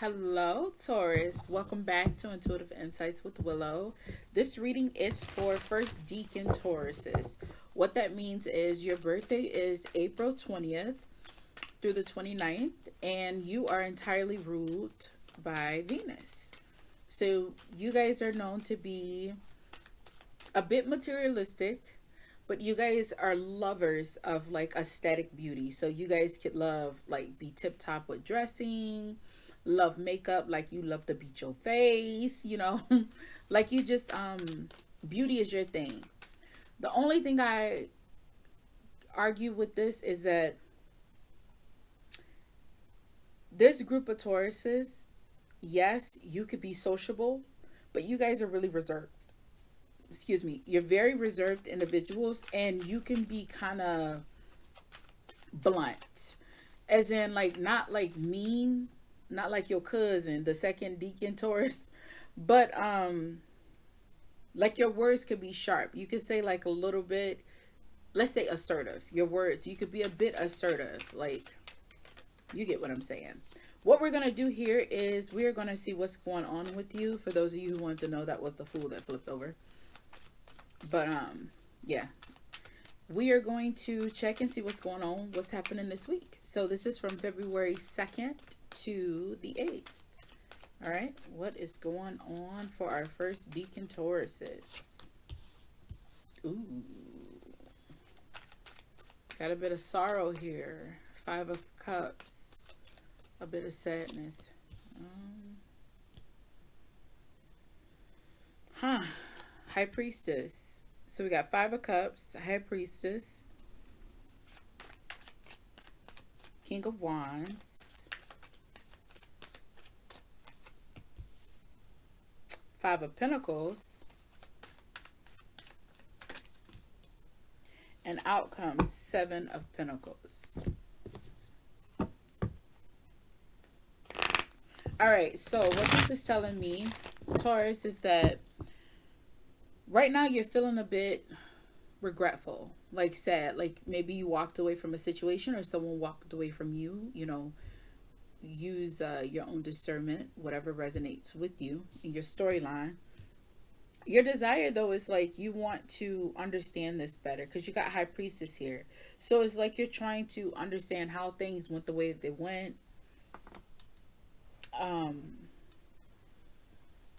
Hello, Taurus. Welcome back to Intuitive Insights with Willow. This reading is for first Decan Tauruses. What that means is your birthday is April 20th through the 29th, and you are entirely ruled by Venus. So, you guys are known to be a bit materialistic, but you guys are lovers of like aesthetic beauty. So you guys could love like be tip top with dressing, love makeup, like you love to beat your face. Like you just beauty is your thing. The only thing I argue with this is that this group of Tauruses, yes, you could be sociable, but you guys are really reserved. Excuse me, you're very reserved individuals, and you can be kind of blunt, as in like not like mean, not like your cousin, the second Deacon Taurus, but like your words could be sharp. You could say like a little bit, let's say assertive. Your words, you could be a bit assertive, like you get what I'm saying. What we're gonna do here is we're gonna see what's going on with you. For those of you who want to know, that was the fool that flipped over. But yeah, we are going to check and see what's going on, what's happening this week. So this is from February 2nd to the 8th. All right, what is going on for our first Deacon Tauruses? Ooh, got a bit of sorrow here. 5 of Cups, a bit of sadness. Huh. High Priestess. So we got 5 of Cups, High Priestess, King of Wands, 5 of Pentacles, and out comes 7 of Pentacles. All right, so what this is telling me, Taurus, is that right now you're feeling a bit regretful, like sad, like maybe you walked away from a situation or someone walked away from you. Use your own discernment, whatever resonates with you in your storyline. Your desire though is like you want to understand this better, because you got High Priestess here. So it's like you're trying to understand how things went the way they went.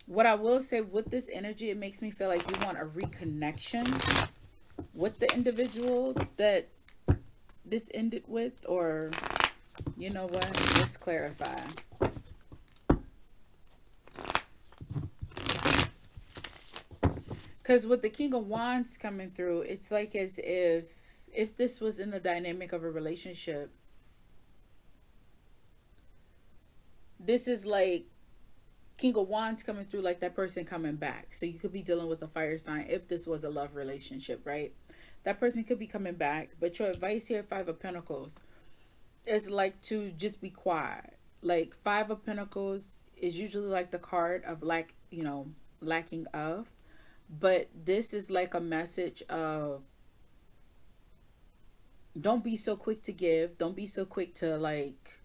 What I will say with this energy, it makes me feel like you want a reconnection with the individual that this ended with, or you know what? Let's clarify. Because with the King of Wands coming through, it's like as if this was in the dynamic of a relationship, this is like King of Wands coming through, like that person coming back. So you could be dealing with a fire sign if this was a love relationship, right? That person could be coming back. But your advice here, 5 of Pentacles, is like to just be quiet. Like 5 of Pentacles is usually like the card of lacking of. But this is like a message of don't be so quick to give. Don't be so quick to like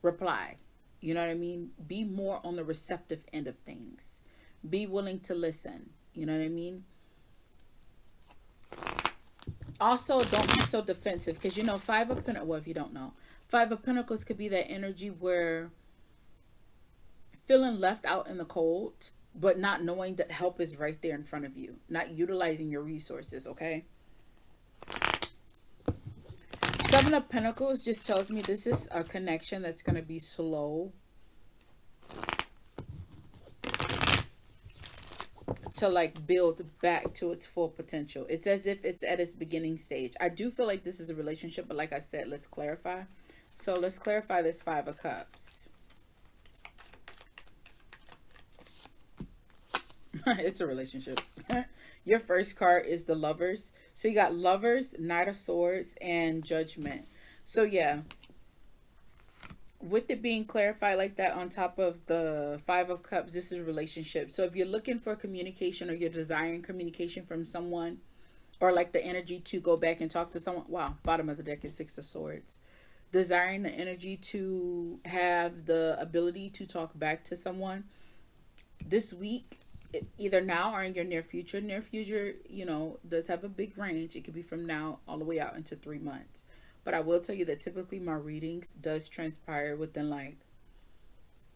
reply. You know what I mean? Be more on the receptive end of things. Be willing to listen. You know what I mean? Also, don't be so defensive, because 5 of Pentacles, well, if you don't know, 5 of Pentacles could be that energy where feeling left out in the cold, but not knowing that help is right there in front of you, not utilizing your resources, okay? 7 of Pentacles just tells me this is a connection that's going to be slow to like build back to its full potential. It's as if it's at its beginning stage. I do feel like this is a relationship, but like I said, let's clarify. So let's clarify this 5 of Cups. It's a relationship. Your first card is the Lovers. So you got Lovers, Knight of Swords, and Judgment. So yeah, with it being clarified like that on top of the 5 of Cups, this is a relationship. So if you're looking for communication, or you're desiring communication from someone, or like the energy to go back and talk to someone, wow, bottom of the deck is 6 of Swords. desiring the energy to have the ability to talk back to someone this week, either now or in your near future. Near future, does have a big range. It could be from now all the way out into 3 months. But I will tell you that typically my readings does transpire within, like,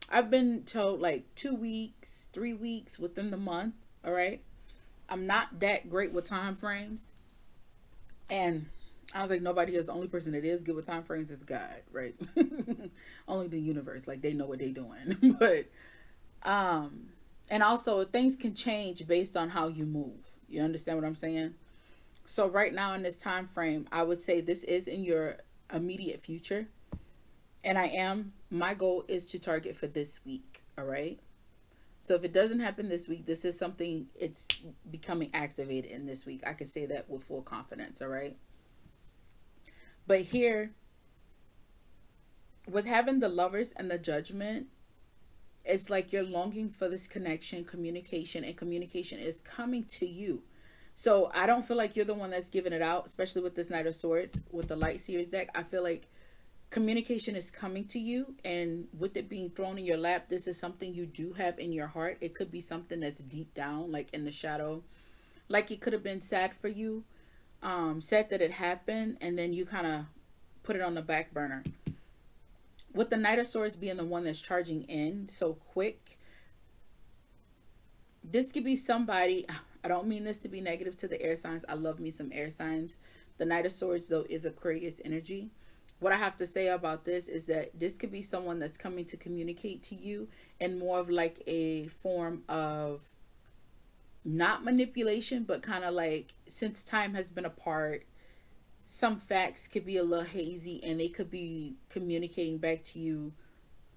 I've been told like 2 weeks, 3 weeks within the month. All right. I'm not that great with time frames. And I don't think nobody is. The only person that is good with time frames is God, right? Only the universe. Like, they know what they're doing. But um and also things can change based on how you move. You understand what I'm saying? So right now in this time frame, I would say this is in your immediate future. And my goal is to target for this week. All right. So if it doesn't happen this week, this is something, it's becoming activated in this week. I can say that with full confidence. All right. But here, with having the lovers and the judgment, it's like you're longing for this connection, communication, and communication is coming to you. So I don't feel like you're the one that's giving it out, especially with this Knight of Swords, with the Light Seers deck. I feel like communication is coming to you, and with it being thrown in your lap, this is something you do have in your heart. It could be something that's deep down, like in the shadow. Like, it could have been sad for you, sad that it happened, and then you kind of put it on the back burner. With the Knight of Swords being the one that's charging in so quick, this could be somebody. I don't mean this to be negative to the air signs. I love me some air signs. The Knight of Swords, though, is Aquarius energy. What I have to say about this is that this could be someone that's coming to communicate to you in more of like a form of not manipulation, but kind of like, since time has been apart, some facts could be a little hazy, and they could be communicating back to you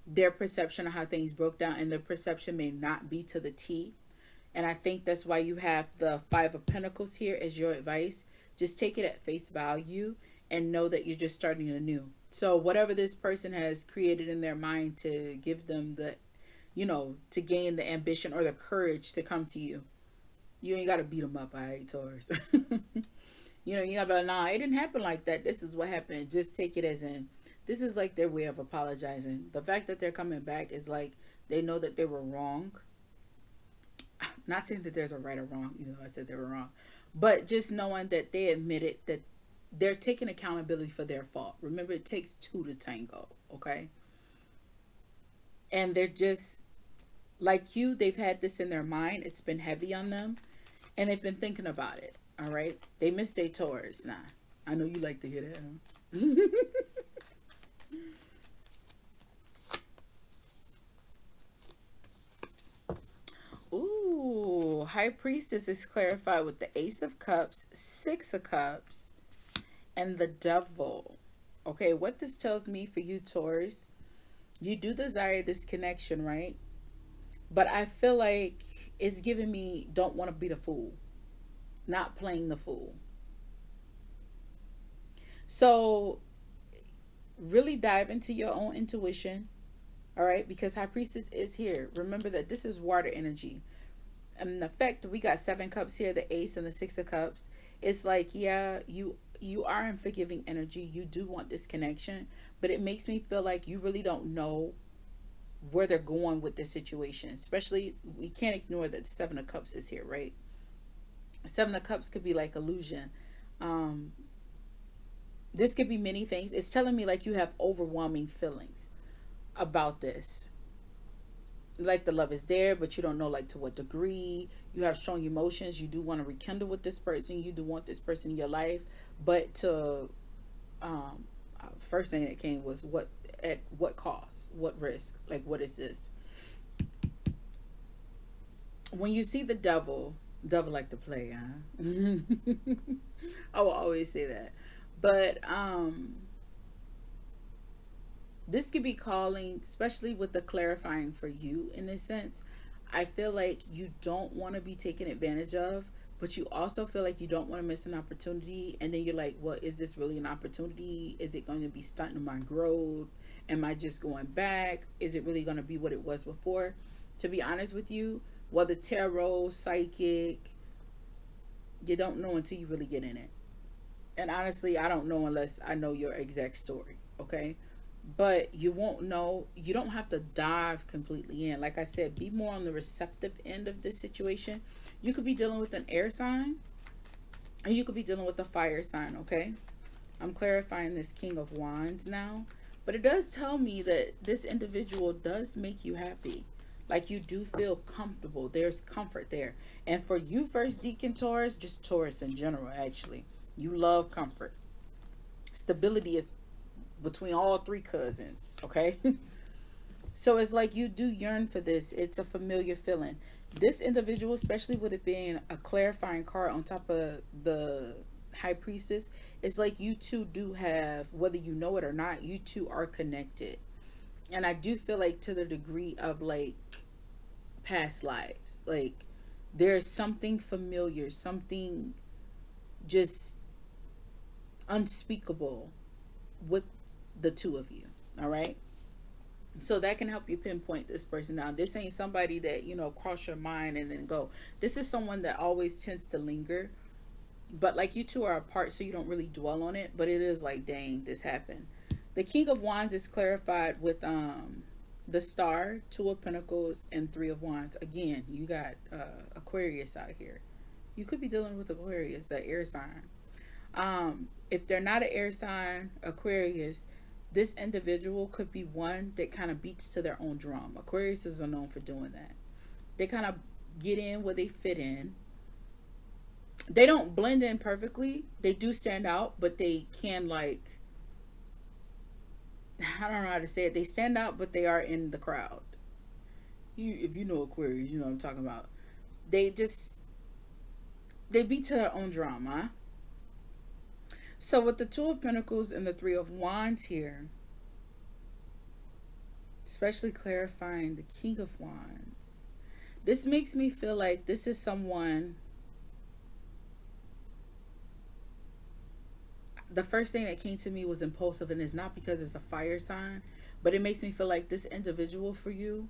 their perception of how things broke down, and their perception may not be to the T. And I think that's why you have the Five of Pentacles here as your advice. Just take it at face value and know that you're just starting anew. So whatever this person has created in their mind to give them the, to gain the ambition or the courage to come to you, you ain't got to beat them up, all right, Taurus? You gotta be like, nah, it didn't happen like that. This is what happened. Just take it as in, this is like their way of apologizing. The fact that they're coming back is like they know that they were wrong. Not saying that there's a right or wrong, even though I said they were wrong, but just knowing that they admitted that they're taking accountability for their fault. Remember, it takes two to tango, okay? And they're just like you. They've had this in their mind. It's been heavy on them, and they've been thinking about it. All right, they missed their Taurus. Nah, I know you like to hear that, huh? Ooh, High Priestess is clarified with the Ace of Cups, Six of Cups, and the Devil. Okay, what this tells me for you, Taurus, you do desire this connection, right? But I feel like it's giving me don't want to be the fool, not playing the fool. So really dive into your own intuition, all right? Because High Priestess is here. Remember that this is water energy. And the fact that we got 7 cups here, the Ace and the 6 of Cups, it's like, yeah, you are in forgiving energy. You do want this connection, but it makes me feel like you really don't know where they're going with this situation. Especially, we can't ignore that the 7 of Cups is here, right? 7 of Cups could be like illusion. This could be many things. It's telling me like you have overwhelming feelings about this. Like, the love is there, but you don't know like to what degree. You have strong emotions. You do want to rekindle with this person. You do want this person in your life, but to first thing that came was at what cost, what risk, like what is this? When you see the devil like to play, huh? I will always say that. But this could be calling, especially with the clarifying for you in this sense. I feel like you don't want to be taken advantage of, but you also feel like you don't want to miss an opportunity. And then you're like, well, is this really an opportunity? Is it going to be stunting my growth? Am I just going back? Is it really going to be what it was before? To be honest with you, whether tarot, psychic, you don't know until you really get in it. And honestly, I don't know unless I know your exact story. okay? But you won't know. You don't have to dive completely in. Like I said, be more on the receptive end of this situation. You could be dealing with an air sign, and you could be dealing with a fire sign, okay? I'm clarifying this King of Wands now. But it does tell me that this individual does make you happy. Like you do feel comfortable. There's comfort there. And for you, first Deacon Taurus, just Taurus in general, actually, you love comfort. Stability is between all three cousins, okay? So it's like you do yearn for this. It's a familiar feeling. This individual, especially with it being a clarifying card on top of the high priestess, it's like you two do have, whether you know it or not, you two are connected. And I do feel like to the degree of like past lives, like there's something familiar, something just unspeakable with the two of you. All right. So that can help you pinpoint this person. Now this ain't somebody that cross your mind and then go. This is someone that always tends to linger, but like you two are apart, so you don't really dwell on it, but it is like, dang, this happened. The King of Wands is clarified with the Star, Two of Pentacles, and Three of Wands. Again, you got Aquarius out here. You could be dealing with Aquarius, that air sign. If they're not an air sign, Aquarius, this individual could be one that kind of beats to their own drum. Aquarius is known for doing that. They kind of get in where they fit in. They don't blend in perfectly. They do stand out, but they can, like, I don't know how to say it. They stand out, but they are in the crowd. If you know Aquarius, you know what I'm talking about. They just, they beat to their own drum, huh? So with the Two of Pentacles and the Three of Wands here, especially clarifying the King of Wands, this makes me feel like this is someone. The first thing that came to me was impulsive, and it's not because it's a fire sign, but it makes me feel like this individual for you,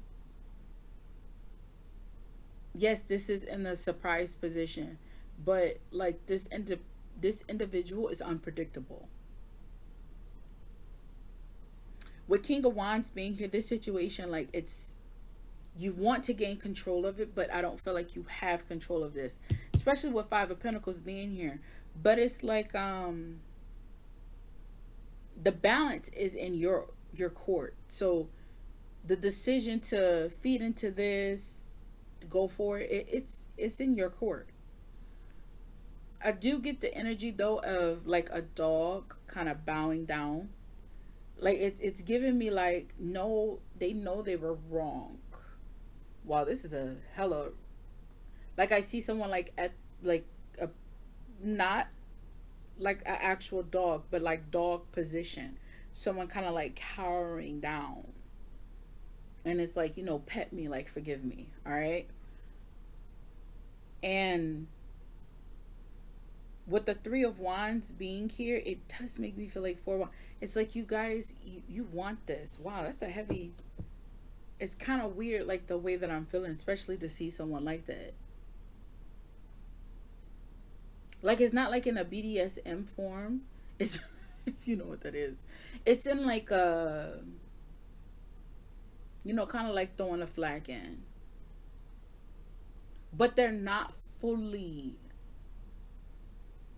yes, this is in the surprise position, but like this individual is unpredictable. With King of Wands being here, this situation, like, it's, you want to gain control of it, but I don't feel like you have control of this, especially with Five of Pentacles being here. But it's like the balance is in your court. So the decision to feed into this, go for it, it's in your court. I do get the energy though of like a dog kind of bowing down. Like it's giving me like, no, they know they were wrong. Wow, this is a hella, like I see someone like at like a, not like an actual dog, but like dog position. Someone kind of like cowering down. And it's like, pet me, like forgive me. All right. And with the Three of Wands being here, it does make me feel like it's like you guys, you want this. Wow, that's a heavy. It's kind of weird, like the way that I'm feeling, especially to see someone like that. Like it's not like in a BDSM form. It's if you know what that is. It's in like a, kind of like throwing a flag in. But they're not fully.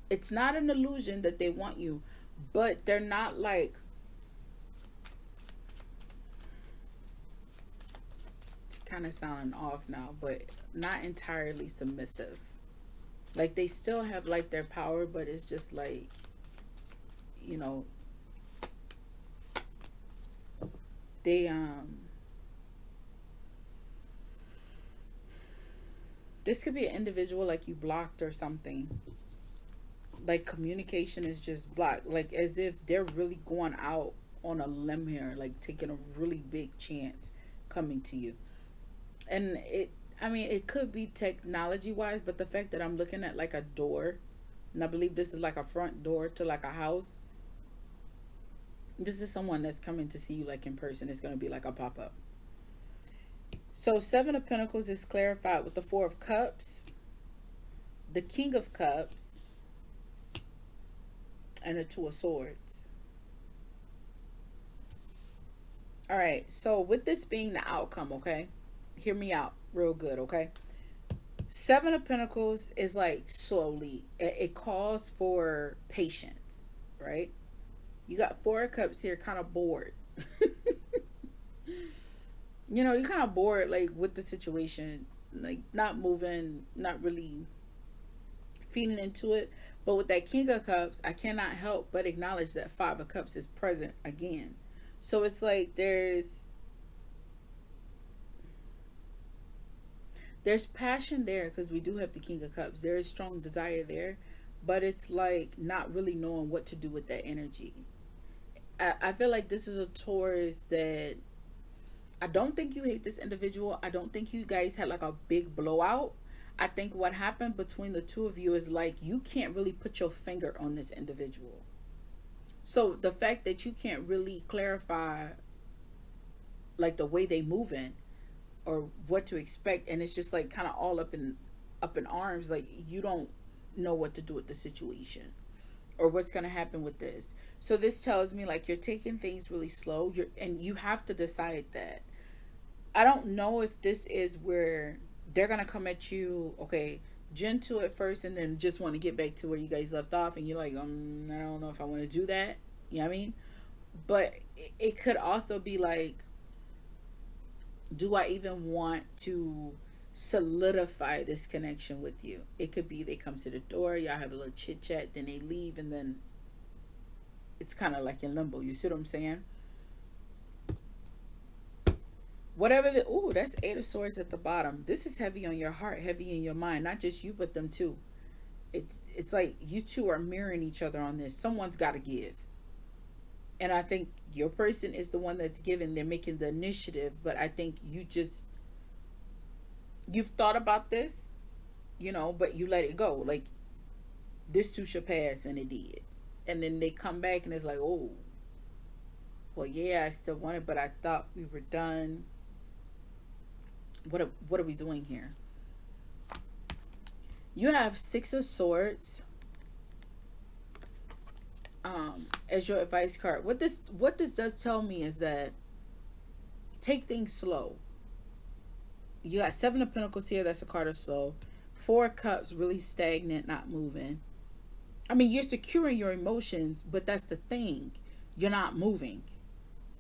It's not an illusion that they want you, but they're not like, it's kind of sounding off now, but not entirely submissive. Like they still have like their power, but it's just like, you know, they this could be an individual like you blocked or something. Like communication is just blocked, like as if they're really going out on a limb here, like taking a really big chance coming to you. And I mean, it could be technology wise, but the fact that I'm looking at like a door, and I believe this is like a front door to like a house, this is someone that's coming to see you like in person. It's going to be like a pop-up. So Seven of Pentacles is clarified with the Four of Cups, the King of Cups, and the Two of Swords. All right. So with this being the outcome, okay, hear me out real good, okay. Seven of Pentacles is like slowly. It calls for patience, right? You got Four of Cups here, kind of bored. You know, you're kind of bored, like with the situation, like not moving, not really feeding into it. But with that King of Cups, I cannot help but acknowledge that Five of Cups is present again. So it's like there's passion there because we do have the King of Cups. There is strong desire there, but it's like not really knowing what to do with that energy. I feel like this is a Taurus that I don't think you hate this individual. I don't think you guys had like a big blowout. I think what happened between the two of you is like you can't really put your finger on this individual. So the fact that you can't really clarify like the way they moving or what to expect, and it's just like kind of all up in arms, like you don't know what to do with the situation or what's going to happen with this. So this tells me like you're taking things really slow, and you have to decide that. I don't know if this is where they're going to come at you, okay, gentle at first and then just want to get back to where you guys left off, and you're like, I don't know if I want to do that. You know what I mean? But it could also be like, do I even want to solidify this connection with you? It could be they come to the door, y'all have a little chit chat, then they leave, and then it's kind of like in limbo. You see what I'm saying? Whatever the, ooh, that's Eight of Swords at the bottom. This is heavy on your heart, heavy in your mind, not just you, but them too. It's like you two are mirroring each other on this. Someone's got to give. And I think your person is the one that's giving. They're making the initiative, but I think you've thought about this, but you let it go. Like this too shall pass, and it did. And then they come back, and it's like, oh, well, yeah, I still want it, but I thought we were done. What are we doing here? You have Six of Swords as your advice card. What this does tell me is that take things slow. You got Seven of Pentacles here. That's a card of slow. Four of Cups, really stagnant, not moving. I mean, you're securing your emotions, but that's the thing. You're not moving.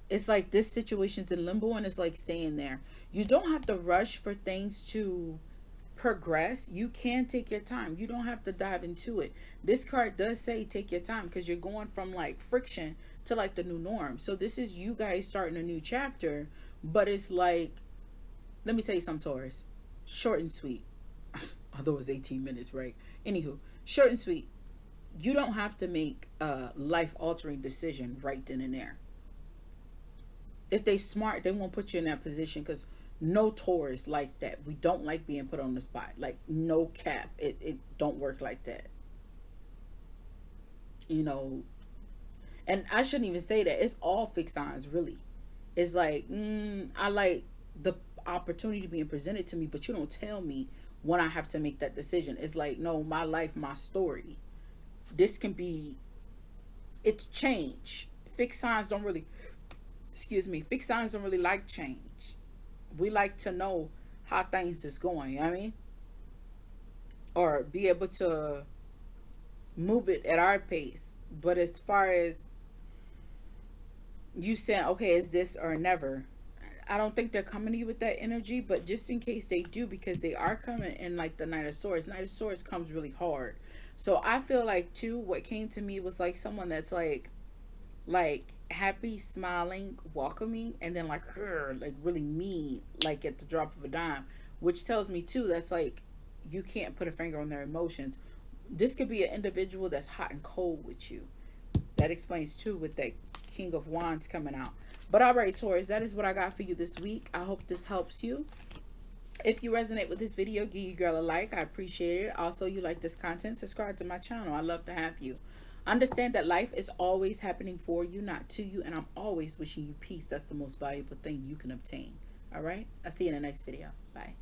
It's like this situation's in limbo, and it's like staying there. You don't have to rush for things to progress. You can take your time. You don't have to dive into it. This card does say take your time because you're going from like friction to like the new norm. So this is you guys starting a new chapter, but it's like, let me tell you something, Taurus. Short and sweet. Although it's 18 minutes, right? Anywho, short and sweet. You don't have to make a life altering decision right then and there. If they smart, they won't put you in that position because no Taurus likes that. We don't like being put on the spot. Like no cap. It don't work like that. You know, and I shouldn't even say that. It's all fixed signs, really. It's like, I like the opportunity being presented to me, but you don't tell me when I have to make that decision. It's like, no, my life, my story. This can be, it's change. Fixed signs don't really, excuse me, fixed signs don't really like change. We like to know how things is going, you know what I mean? Or be able to move it at our pace. But as far as you saying, okay, is this or never, I don't think they're coming to you with that energy, but just in case they do, because they are coming in like the Knight of Swords. Knight of Swords comes really hard. So I feel like too, what came to me was like someone that's like happy, smiling, welcoming, and then like her, like really mean, like at the drop of a dime, which tells me too that's like you can't put a finger on their emotions. This could be an individual that's hot and cold with you. That explains too with that King of Wands coming out. But all right, Taurus, that is what I got for you this week. I hope this helps you. If you resonate with this video, give your girl a like. I appreciate it. Also, you like this content, subscribe to my channel. I love to have you. Understand that life is always happening for you, not to you. And I'm always wishing you peace. That's the most valuable thing you can obtain. All right? I'll see you in the next video. Bye.